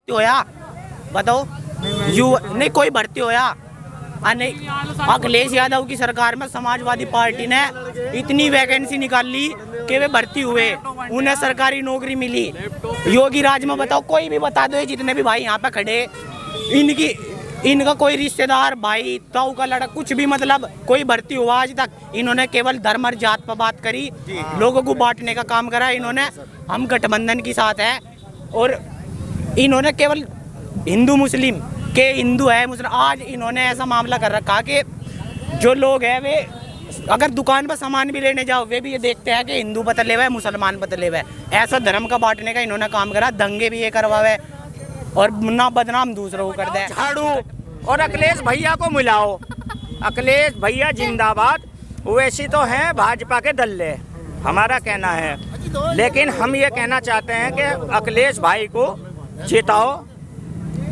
होया बताओ, युवा नहीं कोई भर्ती होया नहीं। अखिलेश यादव की सरकार में समाजवादी पार्टी ने इतनी वैकेंसी निकाल ली कि वे भर्ती हुए, उन्हें सरकारी नौकरी मिली। योगी राज में बताओ, कोई भी बता दो, जितने भी भाई यहाँ पे खड़े, इनका कोई रिश्तेदार भाई ताऊ का लड़का कुछ भी मतलब कोई भर्ती हुआ आज तक? इन्होंने केवल धर्म और जात पर बात करी, लोगों को बांटने का काम करा इन्होंने। हम गठबंधन के साथ है और इन्होंने केवल हिंदू मुस्लिम के हिंदू है मुस्लिम। आज इन्होंने ऐसा मामला कर रखा कि जो लोग हैं वे अगर दुकान पर सामान भी लेने जाओ वे भी ये देखते हैं कि हिंदू बतले हुए मुसलमान बतले हुए। ऐसा धर्म का बांटने का इन्होंने काम करा, दंगे भी ये करवावे और ना बदनाम दूसरों को कर दे। झाड़ू और अखिलेश भैया को मिलाओ, अखिलेश भैया जिंदाबाद। वैसी तो हैं भाजपा के दल्ले, हमारा कहना है। लेकिन हम ये कहना चाहते हैं कि अखिलेश भाई को जिताओ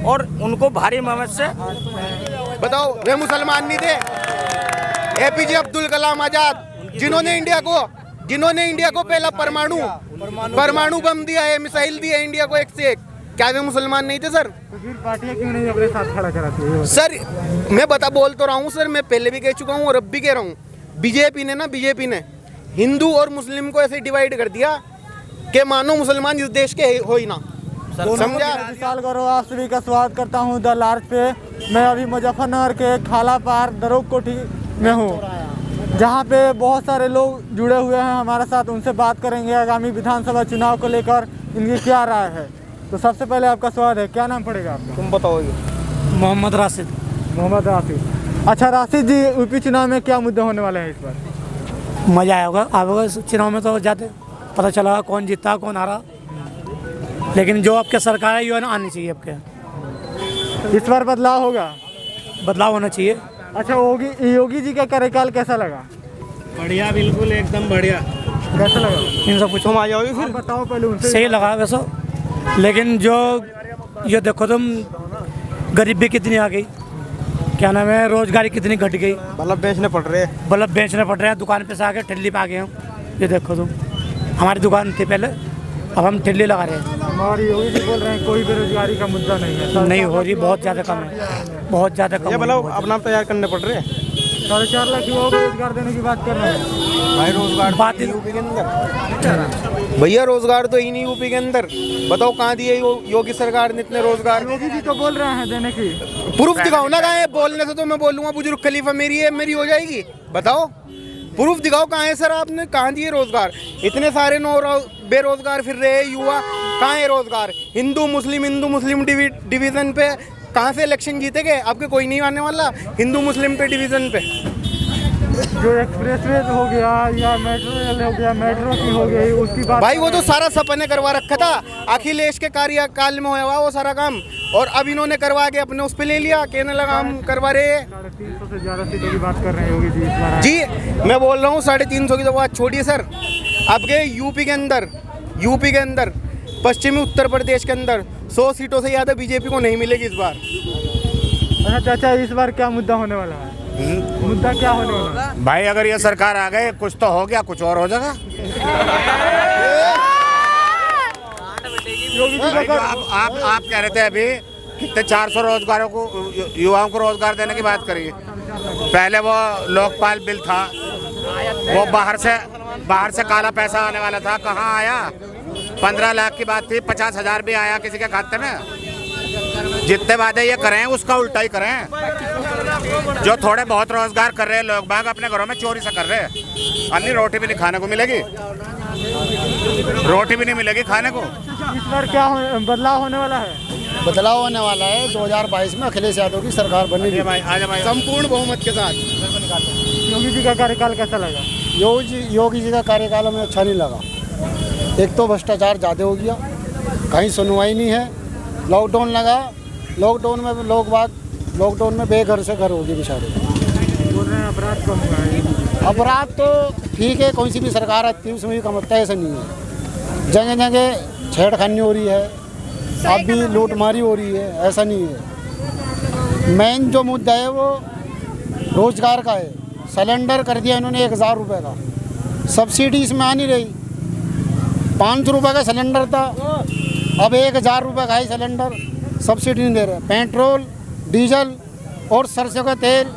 और उनको भारी मदद से बताओ। वे मुसलमान नहीं थे? एपीजे अब्दुल कलाम आजाद, जिन्होंने इंडिया को पहला परमाणु बम दिया है, मिसाइल दिया है इंडिया को एक से एक, क्या वे मुसलमान नहीं थे सर? फिर पार्टियां क्यों नहीं अपने साथ खड़ा कराती है? सर मैं बोल तो रहा हूँ सर, मैं पहले भी कह चुका हूँ और अब भी कह रहा हूँ, बीजेपी ने हिंदू और मुस्लिम को ऐसे डिवाइड कर दिया कि मानो मुसलमान इस देश के हो ही ना। समझा? विशाल गौरव आप सभी का स्वागत करता हूँ द लार्ज पे। मैं अभी मुजफ्फरनगर के खाला पार दरोग कोठी में हूँ, जहाँ पे बहुत सारे लोग जुड़े हुए हैं हमारे साथ। उनसे बात करेंगे आगामी विधानसभा चुनाव को लेकर इनकी क्या राय है। तो सबसे पहले आपका स्वागत है, क्या नाम पड़ेगा आपका? तुम बताओगे। मोहम्मद राशिद। अच्छा राशिद जी, यूपी चुनाव में क्या मुद्दे होने वाले हैं इस बार? मज़ा आएगा चुनाव में तो जाते पता चला कौन जीता कौन हारा, लेकिन जो आपके सरकार है ये ना आनी चाहिए। आपके इस बार बदलाव होगा? बदलाव होना चाहिए। अच्छा योगी जी का कार्यकाल कैसा लगा? बढ़िया, बिल्कुल एकदम बढ़िया। कैसा लगा? इन सब कुछ आ जाओगे फिर बताओ पहले उनसे। सही लगा वैसे, लेकिन जो ये देखो तुम, गरीबी कितनी आ गई, क्या नाम है, रोजगारी कितनी घट गई, बल्ब बेचने पड़ रहे हैं, दुकान पे से आके ठल्ली पे आ गए हम। ये देखो तुम, हमारी दुकान थी पहले, अब हम ठल्ली लगा रहे हैं। हमारी योगी जी बोल रहे हैं कोई बेरोजगारी का मुद्दा नहीं है। नहीं हो रही, बहुत ज़्यादा कम है, बहुत ज़्यादा कम। ये मतलब अपना तैयार करने पड़ रहे हैं। 4.5 लाख युवाओं को रोजगार देने की बात कर रहे हैं भाई। रोजगार बात यूपी के अंदर भैया, रोजगार तो ही नहीं यूपी के अंदर। बताओ कहाँ दिए योगी सरकार ने इतने रोजगार? योगी जी तो बोल रहे हैं देने की। प्रूफ दिखाओ ना, कहाँ है? बोलने से तो मैं बोलूँगा बुजुर्ग खलीफा मेरी है, मेरी हो जाएगी। बताओ प्रूफ दिखाओ, कहाँ है सर? आपने कहाँ दिए रोजगार? इतने सारे बेरोजगार फिर रहे युवा, कहाँ है रोजगार? हिंदू मुस्लिम डिवीजन पे कहाँ से इलेक्शन जीते गए? आपके कोई नहीं आने वाला हिंदू मुस्लिम पे डिवीजन पे। जो एक्सप्रेसवे हो गया या मेट्रो रेल हो गया, मेट्रो की हो गई, उसकी बात भाई वो तो सारा सपने करवा रखा था, अखिलेश के कार्यकाल में हुआ वो सारा काम, और अब इन्होंने करवा के अपने उस पे ले लिया, कहने लगा हम करवा रहे हैं। 350 से ज़्यादा सीटों की बात कर रहे हैं योगी जी इस बार। जी मैं बोल रहा हूँ 350 की तो बात छोड़िए सर। आपके यूपी के अंदर पश्चिमी उत्तर प्रदेश के अंदर 100 सीटों से ज़्यादा बीजेपी को नहीं मिलेगी इस बार। अच्छा चाचा, इस बार क्या मुद्दा होने वाला है? मुद्दा क्या होने वाला है? भाई अगर ये सरकार आ गए कुछ तो हो गया, कुछ और हो जाएगा। आप कह रहे थे अभी कितने 400 रोजगारों को, युवाओं को रोजगार देने की बात करिए। पहले वो लोकपाल बिल था, वो बाहर से काला पैसा आने वाला था, कहाँ आया? 15 लाख की बात थी, 50,000 भी आया किसी के खाते में। जितने वादे ये करें उसका उल्टा ही करें। जो थोड़े बहुत रोजगार कर रहे हैं लोग बाग अपने घरों में चोरी से कर रहे हैं। अन्य रोटी भी नहीं खाने को मिलेगी, रोटी भी नहीं मिलेगी खाने को। इस बार क्या बदलाव होने वाला है? बदलाव होने वाला है। 2022 में अखिलेश यादव की सरकार बनेगी संपूर्ण बहुमत के साथ। योगी जी का कार्यकाल कैसा लगा? योगी जी का कार्यकाल हमें अच्छा नहीं लगा। एक तो भ्रष्टाचार ज़्यादा हो गया, कहीं सुनवाई नहीं है। लॉकडाउन लगा, लॉकडाउन में बेघर से घर हो गए बेचारे। बोल रहे हैं अपराध कम हुआ है। अपराध तो ठीक है, कोई सी भी सरकार आती है उसमें भी कम होता है, ऐसा नहीं है। जगह जगह छेड़खानी हो रही है, अब भी लूटमारी हो रही है, ऐसा नहीं है। मेन जो मुद्दा है वो रोजगार का है। सिलेंडर कर दिया इन्होंने 1000 रुपये का, सब्सिडी इसमें आ नहीं रही। 500 रुपये का सिलेंडर था, अब 1000 रुपये का है सिलेंडर। सब्सिडी नहीं दे रहे। पेट्रोल, डीजल और सरसों का तेल,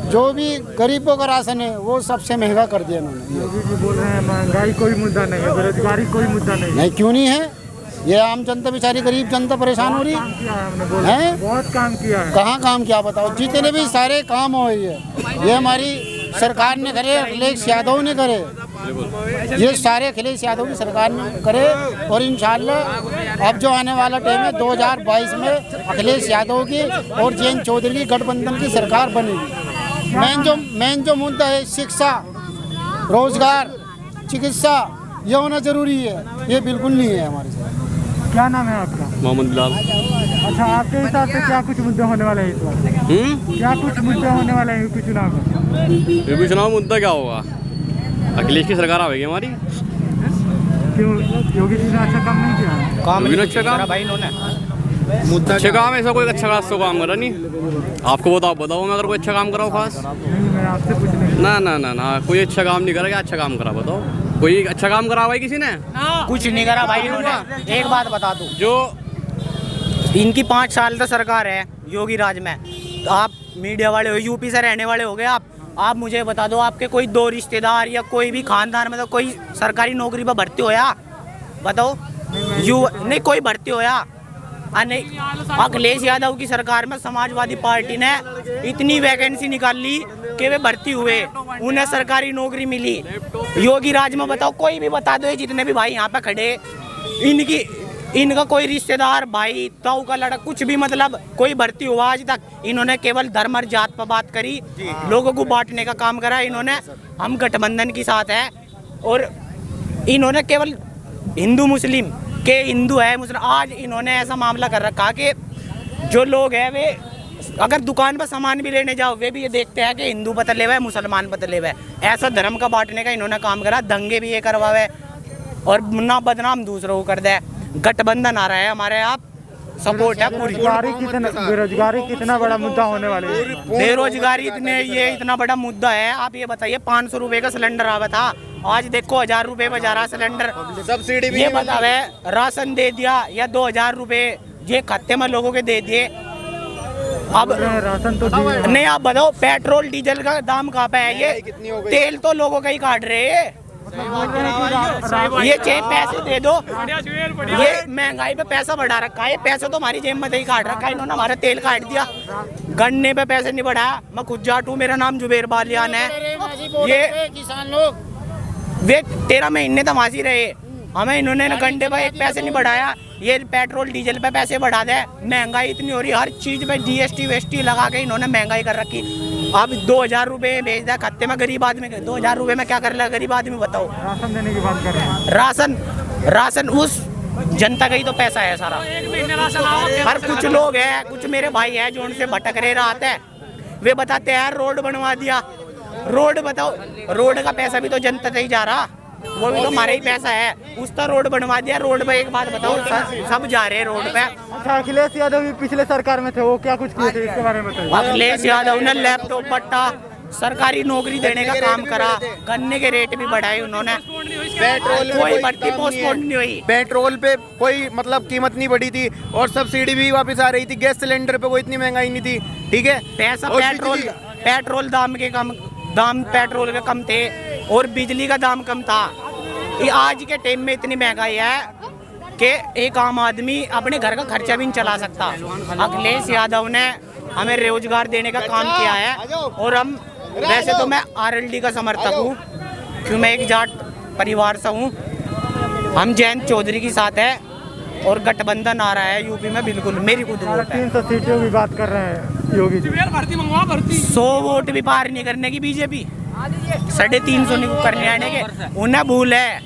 जो भी गरीबों का राशन है वो सबसे महंगा कर दिया इन्होंने। योगी जी बोल रहे हैं महंगाई कोई मुद्दा नहीं है, बेरोजगारी कोई मुद्दा नहीं है। नहीं, क्यों नहीं है? ये आम जनता, बेचारी गरीब जनता परेशान हो रही काम किया है हमने, बोला है। बहुत काम किया है। कहाँ काम किया बताओ? जितने भी सारे काम हो रही है ये हमारी सरकार ने करे, अखिलेश यादव ने करे, ये सारे अखिलेश यादव की सरकार ने करे। और इंशाल्लाह अब जो आने वाला टाइम है 2022 में अखिलेश यादव की और जयंत चौधरी की गठबंधन की सरकार बनेगी। मेन जो मुद्दा है शिक्षा, रोजगार, चिकित्सा, ये होना जरूरी है, ये बिल्कुल नहीं है हमारे साथ। क्या नाम है आपका? मोहम्मद बिलाल। अच्छा, आपके हिसाब से क्या कुछ मुद्दे होने वाले हैं इस बार? क्या कुछ मुद्दे होने वाले हैं यूपी चुनाव में? यूपी चुनाव मुद्दा क्या होगा? अखिलेश की सरकार आएगी हमारी। क्यों योगी जी ने अच्छा काम नहीं किया है? काम योगी ने अच्छा काम भाई इन्होंने अच्छा काम, ऐसा कोई अच्छा खास तो काम करा नहीं। आपको बताओ मैं अगर कोई अच्छा काम कराओ खास? नहीं, मैं आपसे पूछने ना कोई अच्छा काम नहीं करा। क्या अच्छा काम करा बताओ? कोई अच्छा काम करा भाई किसी ने? कुछ नहीं करा भाई इन्होंने। एक बात बता दूं, जो इनकी 5 साल तक सरकार है योगी राज में। तो आप मीडिया वाले हो, यूपी से रहने वाले हो गए आप मुझे बता दो, आपके कोई 2 रिश्तेदार या कोई भी खानदान में तो कोई सरकारी नौकरी पर भर्ती होया? बताओ। नहीं कोई भर्ती होया? नहीं। अखिलेश यादव की सरकार में समाजवादी पार्टी ने इतनी वैकेंसी निकाल ली कि वे भर्ती हुए, उन्हें सरकारी नौकरी मिली। योगी राज में बताओ, कोई भी बता दो, जितने भी भाई यहाँ पे खड़े, इनका कोई रिश्तेदार, भाई, ताऊ का लड़का, कुछ भी मतलब कोई भर्ती हुआ आज तक? इन्होंने केवल धर्म और जात पर बात करी, लोगों को बांटने का काम करा इन्होंने। हम गठबंधन के साथ है और इन्होंने केवल हिंदू मुस्लिम के हिंदू है मुस्लिम। आज इन्होंने ऐसा मामला कर रखा कि जो लोग हैं वे अगर दुकान पर सामान भी लेने जाओ, वे भी ये देखते हैं कि हिंदू बतले हुए मुसलमान बतले हुए। ऐसा धर्म का बांटने का इन्होंने काम करा। दंगे भी ये करवावे और ना बदनाम दूसरों को कर दे। गठबंधन आ रहा है हमारे, आप सपोर्ट है पूरी। बेरोजगारी कितना बड़ा मुद्दा होने वाले है? बेरोजगारी इतना बड़ा मुद्दा है। आप ये बताइए, 500 रुपए का सिलेंडर आवा था, आज देखो 1000 रुपए में जा रहा सिलेंडर। सब्सिडी भी ये बतावे, राशन दे दिया या 2000 रुपए ये खाते में लोगों के दे दिए। अब राशन तो नहीं, आप बताओ पेट्रोल डीजल का दाम कहाँ पे है? ये तेल तो लोगों का ही काट रहे हैं। ये चाहे पैसे दे दो, ये महंगाई पे पैसा बढ़ा रखा है। पैसा तो हमारी जेब में ही काट रखा है इन्होंने, हमारा तेल काट दिया। गन्ने पे पैसे नहीं बढ़ाया। मैं खुद जाट हूँ, मेरा नाम जुबेर बालियान है। ये किसान लोग वे 13 महीने तमाशी रहे, हमें इन्होंने गंडे पे 1 पैसे नहीं बढ़ाया। ये पेट्रोल डीजल पे पैसे बढ़ा दे। महंगाई इतनी हो रही, हर चीज पे जीएसटी वेस्टी लगा के इन्होंने महंगाई कर रखी। अब 2000 रुपए भेज दे खाते में गरीब आदमी के। 2000 रुपए में क्या कर रहा है गरीब आदमी बताओ? राशन देने की बात कर रहे हैं। राशन उस जनता का ही तो पैसा है सारा। पर कुछ लोग हैं, कुछ मेरे भाई हैं जो उनसे भटक रहे रहते हैं, वे बताते हैं रोड बनवा दिया। रोड बताओ, रोड का पैसा भी तो जनता से ही जा रहा, वो भी तो हमारा ही पैसा है। उसका रोड बनवा दिया। रोड पे एक बात बताओ, सब जा रहे हैं रोड पे। अच्छा, अखिलेश यादव भी पिछले सरकार में थे, वो क्या कुछ किए थे इसके बारे में बताइए। अखिलेश यादव ने लैपटॉप पट्टा, सरकारी नौकरी देने का काम करा, गन्ने के रेट भी बढ़ाए उन्होंने। पेट्रोल कोई भर्ती पोस्टपोन नहीं हुई। पेट्रोल पे कोई मतलब कीमत नहीं बढ़ी थी और सब्सिडी भी वापस आ रही थी। गैस सिलेंडर पे कोई इतनी महंगाई नहीं थी, ठीक है। पैसा और पेट्रोल दाम पेट्रोल के कम थे और बिजली का दाम कम था। ये आज के टाइम में इतनी महंगाई है कि एक आम आदमी अपने घर का खर्चा भी नहीं चला सकता। अखिलेश यादव ने हमें रोजगार देने का काम किया है और हम वैसे तो मैं आरएलडी का समर्थक हूँ, क्योंकि मैं एक जाट परिवार से हूँ। हम जयंत चौधरी के साथ है और गठबंधन आ रहा है यूपी में, बिल्कुल मेरी खुद वोट है। 300 सीटों की बात कर रहे हैं योगी जी। 100 वोट भी पार नहीं करने की बीजेपी, 350 नहीं करने आने के, उन्हें भूल है।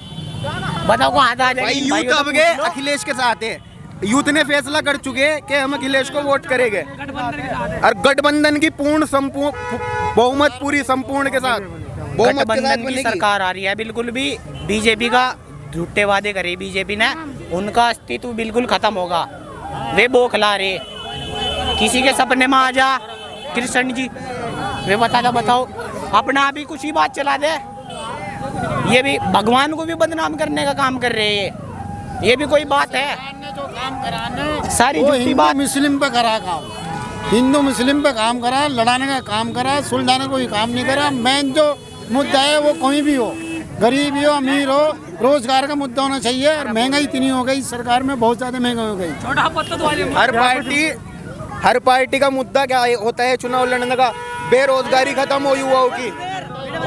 बताओ कहाँ आ भाई यूथ अब के अखिलेश के साथ है। यूथ ने फैसला कर चुके कि हम अखिलेश को वोट करेंगे और गठबंधन की पूर्ण बहुमत पूरी संपूर्ण के साथ गठबंधन की सरकार आ रही है। बिल्कुल भी बीजेपी का झूठे वादे करे बीजेपी ने, उनका अस्तित्व बिल्कुल खत्म होगा। वे बौखला रहे, किसी के सपने में आ जा कृष्ण जी, वे बताओ अपना अभी कुछ ही बात चला दे। ये भी भगवान को भी बदनाम करने का काम कर रहे हैं, ये भी कोई बात है? सारी वो झूठी हिंदू बात। मुस्लिम पे करा काम, हिंदू मुस्लिम पे काम करा, लड़ाने का काम करा, सुलझाने का कोई काम नहीं करा। मेन जो मुद्दा है वो कोई भी हो, गरीब हो अमीर हो, रोजगार का मुद्दा होना चाहिए। और महंगाई इतनी हो गई सरकार में, बहुत ज्यादा महंगाई हो गई। हर पार्टी का मुद्दा क्या होता है चुनाव लड़ने का? बेरोजगारी खत्म हो युवाओं की,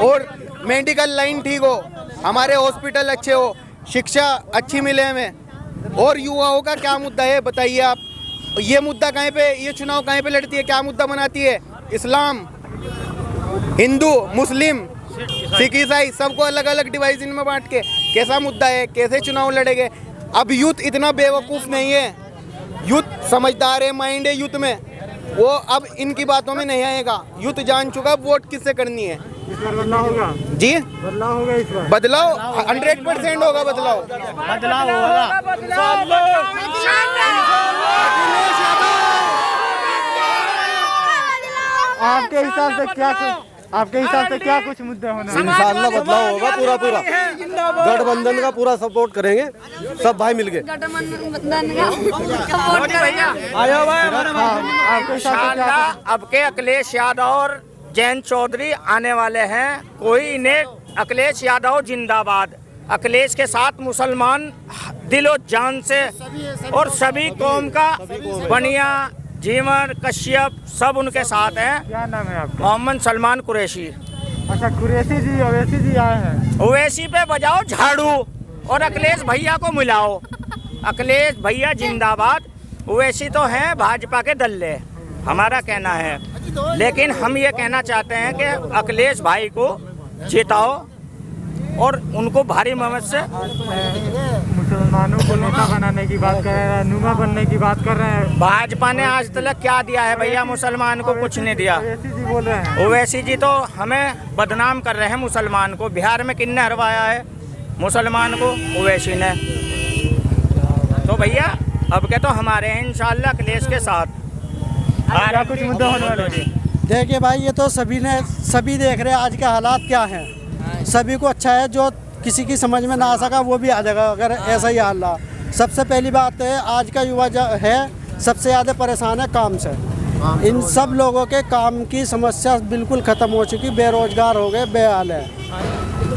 और मेडिकल लाइन ठीक हो, हमारे हॉस्पिटल अच्छे हो, शिक्षा अच्छी मिले हमें। और युवाओं का क्या मुद्दा है बताइए आप? ये मुद्दा कहीं पे, ये चुनाव कहीं पे लड़ती है? क्या मुद्दा बनाती है? इस्लाम, हिंदू, मुस्लिम, सिख, ईसाई सबको अलग अलग डिवाइजन में बांट के कैसा मुद्दा है? कैसे चुनाव लड़ेंगे? अब यूथ इतना बेवकूफ़ नहीं है, यूथ समझदार है, माइंड है यूथ में, वो अब इनकी बातों में नहीं आएगा। यूथ जान चुका वोट किससे करनी है। इस बार बदलाव होगा, जी बदलाव होगा इस बार। बदलाव 100% होगा। बदलाव बदलाव होगा। आपके हिसाब से क्या कुछ मुद्दे होने हैं? इंशाअल्लाह बदलाव होगा पूरा पूरा। गठबंधन का पूरा सपोर्ट करेंगे सब भाई मिलके। आपके हिसाब से क्या अब के अखिलेश यादव और जयंत चौधरी आने वाले हैं। कोई इन्हें अखिलेश यादव जिंदाबाद, अखिलेश के साथ मुसलमान दिलो जान से और सभी कौम का बनिया जीवन कश्यप सब उनके साथ हैं। क्या नाम है आपका? मोहम्मद सलमान कुरैशी। अच्छा, कुरैशी जी अवैसी जी आए हैं। ओवैसी पे बजाओ झाड़ू और अखिलेश भैया को मिलाओ। अखिलेश भैया जिंदाबाद, ओवैसी तो हैं भाजपा के दल्ले, हमारा कहना है। लेकिन हम ये कहना चाहते हैं कि अखिलेश भाई को जिताओ और उनको भारी मदद से। मुसलमानों को नेता बनाने की बात कर रहे हैं, नुमा बनने की बात कर रहे हैं। भाजपा ने आज तक क्या दिया है भैया? मुसलमान को कुछ नहीं दिया। ओवैसी जी बोल रहे हैं। ओवैसी जी तो हमें बदनाम कर रहे हैं मुसलमान को। बिहार में किसने हरवाया है मुसलमान को? ओवैसी ने। तो भैया अब के तो हमारे हैं इंशाल्लाह अखिलेश के साथ। क्या कुछ मुद्दे होने वाले हैं? देखिए भाई, ये तो सभी देख रहे हैं आज के हालात क्या हैं। सभी को अच्छा है, जो किसी की समझ में ना आ सका वो भी आ जाएगा अगर ऐसा ही हाल रहा। सबसे पहली बात है, आज का युवा जो है सबसे ज़्यादा परेशान है काम से। इन सब लोगों के काम की समस्या बिल्कुल ख़त्म हो चुकी, बेरोजगार हो गए, बेहाल है।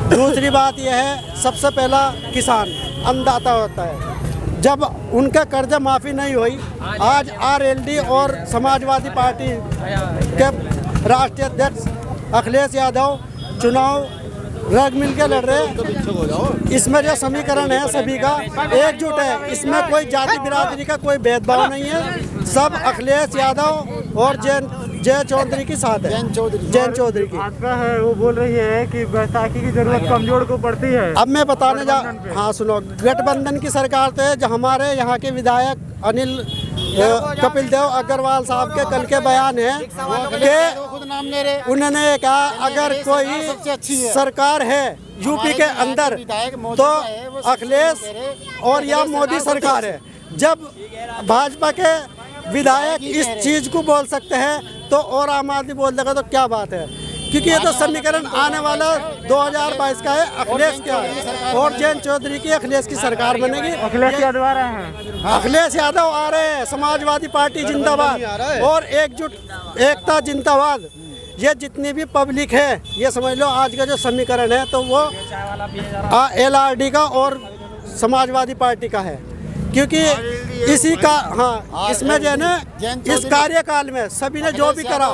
दूसरी बात यह है, सबसे पहला किसान अन्नदाता होता है। जब उनका कर्जा माफ़ी नहीं हुई, आज आरएलडी और समाजवादी पार्टी के राष्ट्रीय अध्यक्ष अखिलेश यादव चुनाव रग मिल के लड़ रहे हैं। इसमें जो समीकरण है सभी का एकजुट है, इसमें कोई जाति बिरादरी का कोई भेदभाव नहीं है। सब अखिलेश यादव और जय चौधरी के साथ है। जयंत चौधरी की भाजपा है वो बोल रही है कि बैसाखी की जरूरत कमजोर को पड़ती है। अब मैं बताने हाँ सुनो, गठबंधन की सरकार तो है। जो हमारे यहाँ के विधायक कपिल देव अग्रवाल साहब के कल के बयान है कि उन्होंने कहा अगर कोई सरकार है यूपी के अंदर तो अखिलेश और या मोदी सरकार है। जब भाजपा के विधायक इस चीज को बोल सकते हैं तो और आम आदमी बोल देगा तो क्या बात है? क्योंकि ये तो समीकरण आने वाला 2022 का है। अखिलेश क्या है और जयंत चौधरी की अखिलेश की सरकार बनेगी। अखिलेश यादव आ रहे हैं। अखिलेश यादव आ रहे हैं। समाजवादी पार्टी जिंदाबाद और एकता जिंदाबाद। ये जितनी भी पब्लिक है ये समझ लो आज का जो समीकरण है तो वो LRD का और समाजवादी पार्टी का है। क्योंकि इसी का हाँ इसमें जो है ना इस कार्यकाल में सभी ने जो भी करा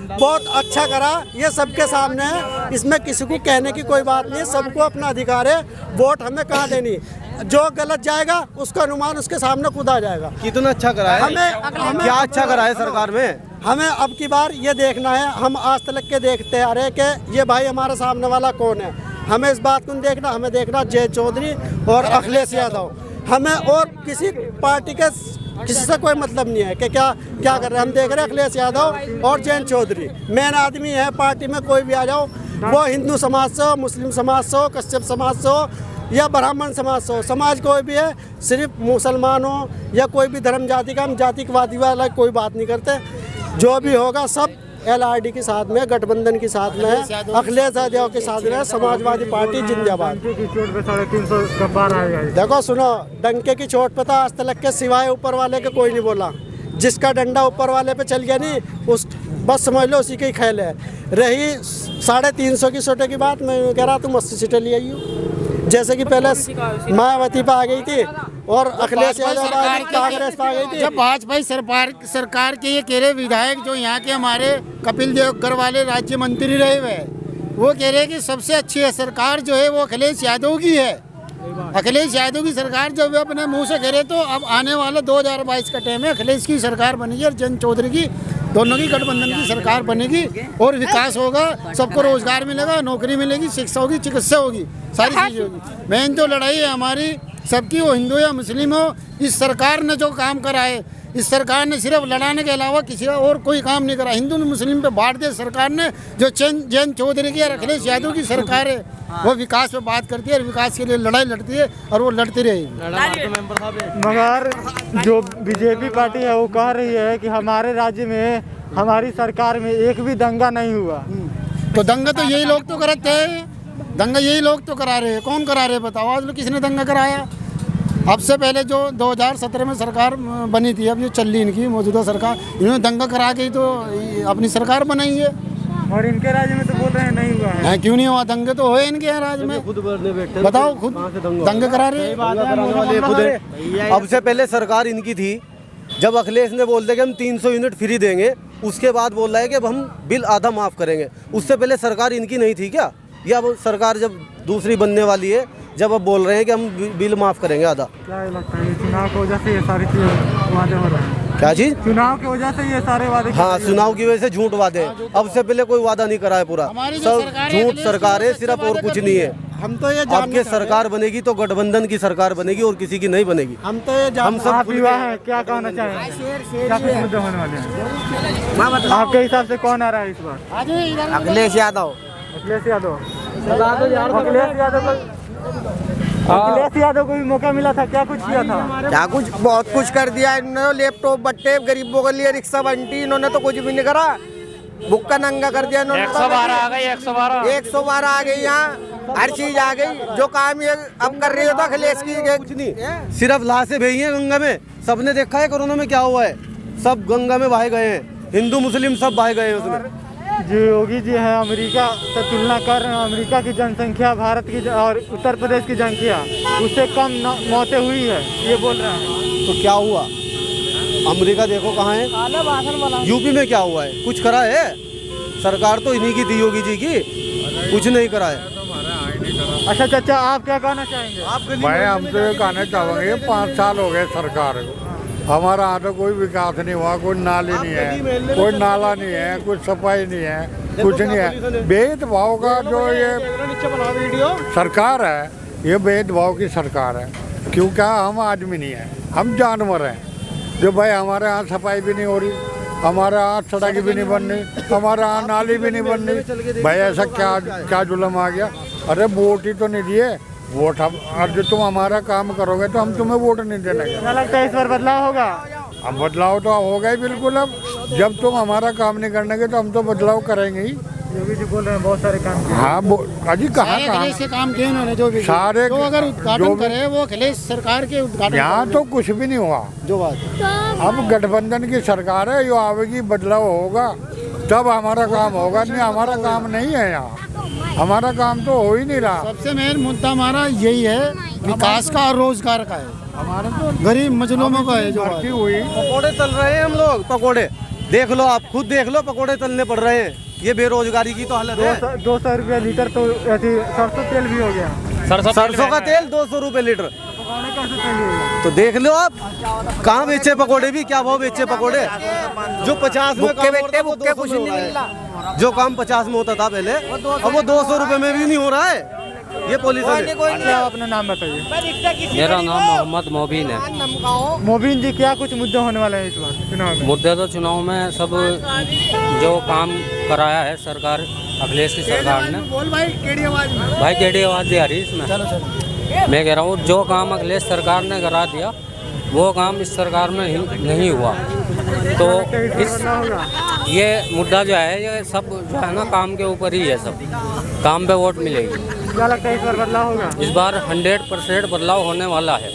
बहुत अच्छा करा। ये सबके सामने है, इसमें किसी को कहने की कोई बात नहीं। सबको अपना अधिकार है, वोट हमें कहाँ देनी। जो गलत जाएगा उसका अनुमान उसके सामने खुद आ जाएगा। कितना अच्छा करा है, हमें क्या अच्छा करा है सरकार में। हमें अब की बार ये देखना है, हम आज तक के देखते आ रहे हैं कि ये भाई हमारे सामने वाला कौन है। हमें इस बात को नहीं देखना, हमें देखना जय चौधरी और अखिलेश यादव। हमें और किसी पार्टी के किसी से कोई मतलब नहीं है कि क्या कर रहे हैं। हम देख रहे हैं अखिलेश यादव और जयंत चौधरी मेन आदमी है। पार्टी में कोई भी आ जाओ, वो हिंदू समाज से हो, मुस्लिम समाज से हो, कश्यप समाज से हो या ब्राह्मण समाज से हो, समाज कोई भी है, सिर्फ मुसलमान हो या कोई भी धर्म जाति का, हम जातिवादी वाला कोई बात नहीं करते। जो भी होगा सब LRD के साथ में, गठबंधन के साथ में है, अखिलेश यादव के साथ में, समाजवादी पार्टी जिंदाबाद। की चोट पे 350 का पार आएगा। देखो सुनो, डंके की चोट पे तो आज तक के सिवाय ऊपर वाले के कोई नहीं बोला। जिसका डंडा ऊपर वाले पे चल गया नहीं, उस बस समझ लो उसी के ही खेल है। रही 350 की सीटों की बात, मैं कह रहा तुम 80 सीटें ले आई हो। जैसे कि पहले मायावती पे आ गई थी और अखिलेश यादव कांग्रेस पे आ गई थी। जब भाजपा सरकार के ये कह रहे विधायक जो यहाँ के हमारे कपिल देव वाले राज्य मंत्री रहे हुए, वो कह रहे कि सबसे अच्छी है सरकार जो है वो अखिलेश यादव की है। अखिलेश यादव की सरकार जब वे अपने मुंह से करे, तो अब आने वाला 2022 का टाइम है, अखिलेश की सरकार बनेगी और जन चौधरी की, दोनों की गठबंधन की सरकार बनेगी और विकास होगा, सबको रोजगार मिलेगा, नौकरी मिलेगी, शिक्षा होगी, चिकित्सा होगी, सारी चीज़ें होगी। मेन जो लड़ाई है हमारी सबकी, वो हिंदू या मुस्लिम हो, इस सरकार ने जो काम करा है, इस सरकार ने सिर्फ लड़ाने के अलावा किसी और कोई काम नहीं करा। हिंदू मुस्लिम पे बांट दे सरकार ने। जो जैन चौधरी की और अखिलेश यादव की सरकार है, वो विकास पे बात करती है और विकास के लिए लड़ाई लड़ती है और वो लड़ती रहेगी। मगर जो बीजेपी पार्टी है वो कह रही है कि हमारे राज्य में, हमारी सरकार में एक भी दंगा नहीं हुआ। तो दंगा तो यही लोग तो करते हैं, दंगा यही लोग तो करा रहे हैं। कौन करा रहे बताओ, आज लोग किसने दंगा कराया? अब से पहले जो 2017 में सरकार बनी थी, अब जो चल रही इनकी मौजूदा सरकार, इन्होंने दंगा करा के ही तो अपनी सरकार बनाई है। और इनके राज्य में तो बोल रहे हैं नहीं हुआ है। क्यों नहीं हुआ? दंगे तो हुए इनके यहाँ राज्य में, बताओ खुद दंगे करा रहे हैं। अब से पहले सरकार इनकी थी, जब अखिलेश ने बोल दिया कि हम 300 यूनिट फ्री देंगे, उसके बाद बोल रहा है कि अब हम बिल आधा माफ़ करेंगे। उससे पहले सरकार इनकी नहीं थी क्या? या अब सरकार जब दूसरी बनने वाली है, जब अब बोल रहे हैं कि हम बिल माफ़ करेंगे आधा? क्या लगता है चुनाव की वजह से ये सारी चीज़ें वादे हो रहे हैं? क्या चीज़? चुनाव की वजह से ये सारे वादे? हाँ, चुनाव की वजह से झूठ वादे। अब से पहले कोई वादा नहीं करा है, पूरा सब झूठ सरकार है सिर्फ, और कुछ नहीं है। हम तो ये आपके सरकार बनेगी तो गठबंधन की सरकार बनेगी और किसी की नहीं बनेगी। हम तो ये हम सब युवा हैं, क्या कहना चाहेंगे? क्या कुछ मुद्दे होने वाले हैं आपके हिसाब से? कौन आ रहा है इस बार? अखिलेश यादव। अखिलेश यादव। अखिलेश यादव को भी मौका मिला था, क्या कुछ किया था? क्या कुछ, बहुत कुछ कर दिया इन्होंने। लैपटॉप बट्टे गरीबों के लिए, रिक्शा बंटी, इन्होंने तो कुछ भी नहीं करा। बुक्का नंगा कर दिया इन्होंने। 112 आ गई, 112 आ गई, यहाँ हर चीज आ गई। जो काम ये अब कर रही हो तो अखिलेश की कुछ नहीं, सिर्फ लाशें भेजी हैं गंगा में। सबने देखा है कोरोना में क्या हुआ है, सब गंगा में बहाए गए हैं, हिंदू मुस्लिम सब बहाए गए हैं उसमें। जो योगी जी है अमेरिका से तुलना कर रहे हैं, अमेरिका की जनसंख्या भारत की और उत्तर प्रदेश की जनसंख्या उससे कम मौतें हुई है, ये बोल रहे हैं। तो क्या हुआ? अमेरिका देखो कहाँ है, यूपी में क्या हुआ है? कुछ करा है? सरकार तो इन्हीं की थी, योगी जी की, कुछ नहीं करा है। अच्छा चाचा, आप क्या कहना चाहेंगे? मैं हम तो ये कहना चाहूँगा, 5 साल हो गए सरकार को, हमारा यहाँ तो कोई विकास नहीं हुआ, कोई नाली नहीं है, कोई नाला नहीं है, कोई सफाई नहीं है, कुछ नहीं है। भेदभाव का जो ये सरकार है, ये भेदभाव की सरकार है। क्योंकि हम आदमी नहीं है, हम जानवर हैं। जो भाई हमारे यहाँ सफाई भी नहीं हो रही, हमारे यहाँ सड़क भी नहीं बन रही, हमारे यहाँ नाली भी नहीं बन रही। भाई ऐसा क्या जुल्म आ गया? अरे वोट ही तो नहीं दिए, वोट हम, और जो तुम हमारा काम करोगे तो हम तुम्हें वोट नहीं देने। क्या लगता है इस बार बदलाव होगा? अब बदलाव तो होगा ही बिल्कुल। अब जब तुम हमारा काम नहीं करने के तो हम तो बदलाव करेंगे ही। योगी जी बोल रहे हैं बहुत सारे काम। हाँ, अजी कहाँ काम किए उन्होंने, जो भी सारे, तो अगर उद्घाटन करे वो अखिलेश सरकार के उद्घाटन। यहाँ तो कुछ भी नहीं हुआ जो बात। अब गठबंधन की सरकार है, जो आवेगी बदलाव होगा तब हमारा काम होगा। नहीं, हमारा काम नहीं है यहाँ, हमारा काम तो हो ही नहीं रहा। सबसे मेन मुद्दा हमारा यही है, विकास का और रोजगार का है। हमारा तो गरीब मजलूमों का है। जो भर्ती हुई, पकौड़े तल रहे हैं हम लोग, पकौड़े देख लो, आप खुद देख लो, पकौड़े तलने पड़ रहे हैं। ये बेरोजगारी की तो हालत है। 200 रुपये लीटर तो सरसों तेल भी हो गया। सरसों का तेल 200 रुपये लीटर। तो देख लो आप, कहाँ बेचे पकौड़े भी, क्या भाव बेचे पकौड़े? जो 50 में काम होता वो 200 में हो रहा है। जो काम 50 में होता था पहले, अब वो 200 रुपये में भी नहीं हो रहा है। ये पुलिस वाले। अपना नाम बताइए। मेरा नाम मोहम्मद मोबिन है। मोबिन जी, क्या कुछ मुद्दे होने वाले हैं इस बार चुनाव में? मुद्दे तो चुनाव में सब जो काम कराया है सरकार, अखिलेश की सरकार ने। भाई टेढ़ी आवाज़ दे आ रही इसमें। मैं कह रहा हूँ जो काम अखिलेश सरकार ने करा दिया वो काम इस सरकार में नहीं हुआ। तो इस ये मुद्दा जो है ये सब जो है ना काम के ऊपर ही है, सब काम पे वोट मिलेगी। क्या लगता है इस बार बदलाव होगा? इस बार 100% बदलाव होने वाला है।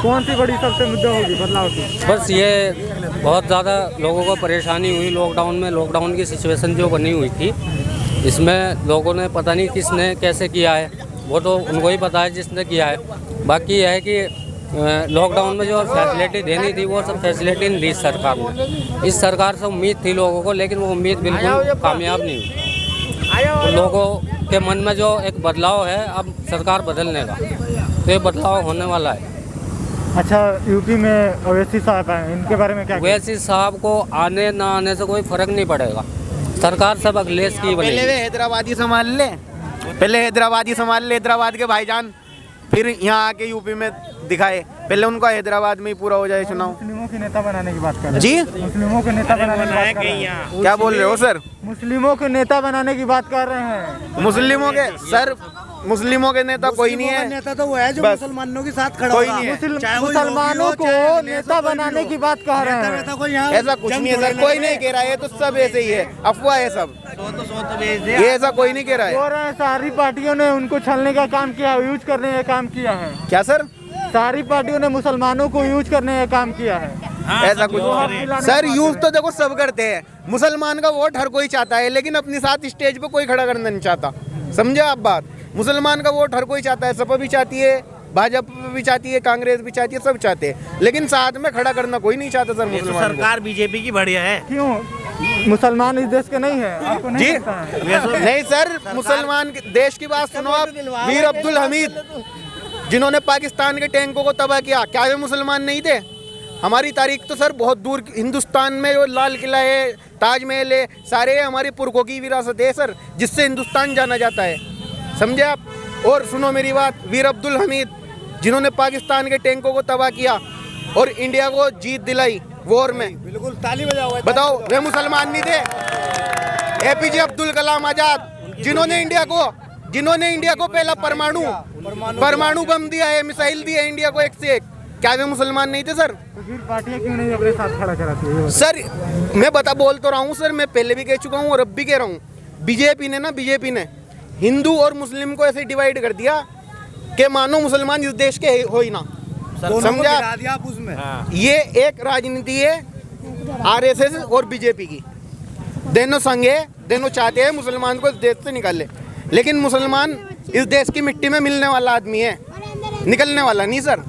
कौन सी बड़ी सबसे मुद्दा होगी बदलाव की? बस ये बहुत ज़्यादा लोगों को परेशानी हुई लॉकडाउन में, लॉकडाउन की सिचुएशन जो बनी हुई थी, इसमें लोगों ने पता नहीं किसने कैसे किया है, वो तो उनको ही पता है जिसने किया है। बाकी यह है कि लॉकडाउन में जो फैसिलिटी देनी थी वो सब फैसिलिटी नहीं दी सरकार ने। इस सरकार से उम्मीद थी लोगों को, लेकिन वो उम्मीद बिल्कुल कामयाब नहीं हुई। तो लोगों के मन में जो एक बदलाव है अब सरकार बदलने का, तो ये बदलाव होने वाला है। अच्छा, यूपी में ओवैसी साहब हैं, इनके बारे में क्या? ओवैसी साहब को आने ना आने से कोई फर्क नहीं पड़ेगा, सरकार सब अखिलेश की बनेगी। पहले वे हैदराबादी संभाल ले, पहले हैदराबादी संभाल ले, हैदराबाद के भाईजान, फिर यहाँ आके यूपी में दिखाए। पहले उनका हैदराबाद में ही पूरा हो जाए चुनाव। मुस्लिमों की नेता बनाने की बात कर रहे हैं जी, मुस्लिमों के नेता बनाने की बात कर रहे हैं। क्या बोल रहे हो सर? मुस्लिमों के नेता बनाने की बात कर रहे हैं। मुस्लिमों के सर, मुस्लिमों के नेता कोई नहीं है। नेता तो वो है जो बस। मुसलमानों के साथ खड़ा कोई होगा। नहीं है। मुसलमानों को नेता बनाने की बात कह रहे हैं। ऐसा कुछ नहीं है सर, कोई नहीं कह रहा है, तो सब ऐसे ही है, अफवाह है सब, ये ऐसा कोई नहीं कह रहा है। बोल रहे हैं सारी पार्टियों ने उनको छलने का काम किया, यूज करने का काम किया है। क्या सर? सारी पार्टियों ने मुसलमानों को यूज करने का काम किया है। ऐसा कुछ सर, यूज तो देखो सब करते हैं। मुसलमान का वोट हर कोई चाहता है, लेकिन अपने साथ स्टेज पे कोई खड़ा करना नहीं चाहता। समझे आप बात? मुसलमान का वोट हर कोई चाहता है, सपा भी चाहती है, भाजपा भी चाहती है, कांग्रेस भी चाहती है, सब चाहते हैं, लेकिन साथ में खड़ा करना कोई नहीं चाहता सर। मुसलमान सरकार बीजेपी की बढ़िया है। क्यों? मुसलमान इस देश के नहीं है, आपको नहीं जी लगता है? नहीं सर, मुसलमान देश की बात सुनो आप। वीर अब्दुल हमीद जिन्होंने पाकिस्तान के टैंकों को तबाह किया, क्या वे मुसलमान नहीं थे? हमारी तारीख तो सर बहुत दूर, हिंदुस्तान में जो लाल किला है, ताजमहल है, सारे हमारे पुरखों की विरासत है सर, जिससे हिंदुस्तान जाना जाता है। समझे आप? और सुनो मेरी बात, वीर अब्दुल हमीद जिन्होंने पाकिस्तान के टैंकों को तबाह किया और इंडिया को जीत दिलाई वॉर में, बिल्कुल ताली बजाओ। बताओ वे मुसलमान नहीं थे? एपीजे अब्दुल कलाम आजाद जिन्होंने इंडिया को पहला परमाणु बम दिया है, मिसाइल दी है इंडिया को एक से एक, क्या वे मुसलमान नहीं थे सर? तो फिर पार्टियां क्यों नहीं अपने साथ खड़ा कराती है? सर मैं बोल तो रहा हूँ सर, मैं पहले भी कह चुका हूँ और अब भी कह रहा हूँ, बीजेपी ने हिंदू और मुस्लिम को ऐसे डिवाइड कर दिया कि मानो मुसलमान इस देश के हो ही ना। समझा आप? उसमें ये एक राजनीति है आरएसएस और बीजेपी की, दोनों संग है, दोनों चाहते हैं मुसलमान को इस देश से निकाले, लेकिन मुसलमान इस देश की मिट्टी में मिलने वाला आदमी है, निकलने वाला नहीं सर।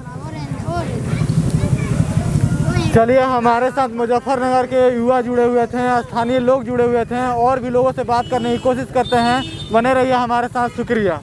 चलिए, हमारे साथ मुजफ्फरनगर के युवा जुड़े हुए थे, स्थानीय लोग जुड़े हुए थे, और भी लोगों से बात करने की कोशिश करते हैं। बने रहिए हमारे साथ, शुक्रिया।